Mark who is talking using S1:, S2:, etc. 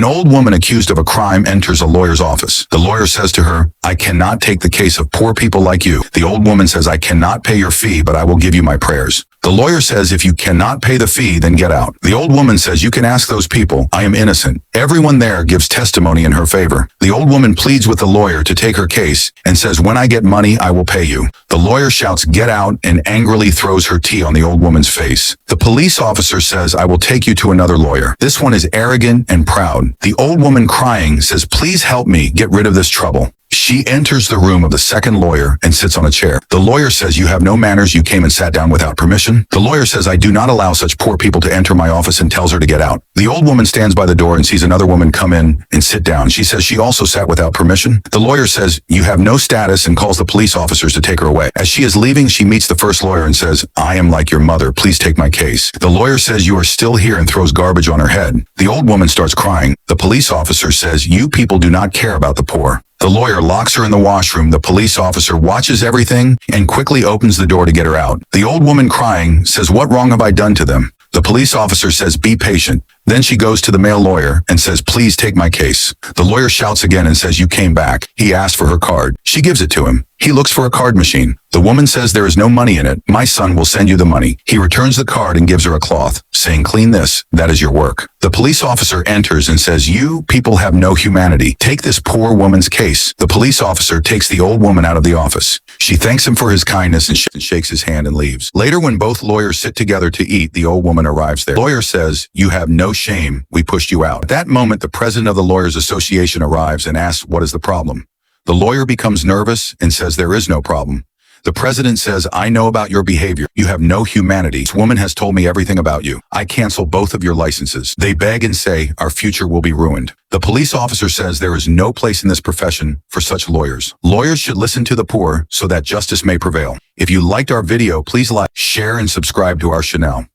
S1: old woman accused of a crime enters a lawyer's office. The lawyer says to her, "I cannot take the case of poor people like you." The old woman says, "I cannot pay your fee, but I will give you my prayers." The lawyer says, "If you cannot pay the fee, then get out." The old woman says, "You can ask those people. I am innocent." Everyone there gives testimony in her favor. The old woman pleads with the lawyer to take her case and says, "When I get money, I will pay you." The lawyer shouts, "Get out," and angrily throws her tea on the old woman's face. The police officer says, "I will take you to another lawyer." This one is arrogant and proud. The old woman, crying, says, "Please help me get rid of this trouble." She enters the room of the second lawyer and sits on a chair. The lawyer says, "You have no manners. You came and sat down without permission." The lawyer says, "I do not allow such poor people to enter my office," and tells her to get out. The old woman stands by the door and sees another woman come in and sit down. She says she also sat without permission. The lawyer says, "You have no status," and calls the police officers to take her away. As she is leaving, she meets the first lawyer and says, "I am like your mother. Please take my case." The lawyer says, "You are still here," and throws garbage on her head. The old woman starts crying. The police officer says, "You people do not care about the poor." The lawyer locks her in the washroom. The police officer watches everything and quickly opens the door to get her out. The old woman, crying, says, "What wrong have I done to them?" The police officer says, "Be patient." Then she goes to the male lawyer and says, "Please take my case." The lawyer shouts again and says, "You came back." He asked for her card. She gives it to him. He looks for a card machine. The woman says, "There is no money in it. My son will send you the money." He returns the card and gives her a cloth, saying, "Clean this. That is your work." The police officer enters and says, "You people have no humanity. Take this poor woman's case." The police officer takes the old woman out of the office. She thanks him for his kindness and shakes his hand and leaves. Later, when both lawyers sit together to eat, the old woman arrives there. The lawyer says, "You have no shame. We pushed you out." At that moment, the president of the Lawyers Association arrives and asks, "What is the problem?" The lawyer becomes nervous and says, "There is no problem." The president says, "I know about your behavior. You have no humanity. This woman has told me everything about you. I cancel both of your licenses." They beg and say, "Our future will be ruined." The police officer says there is no place in this profession for such lawyers. Lawyers should listen to the poor so that justice may prevail. If you liked our video, please like, share, and subscribe to our channel.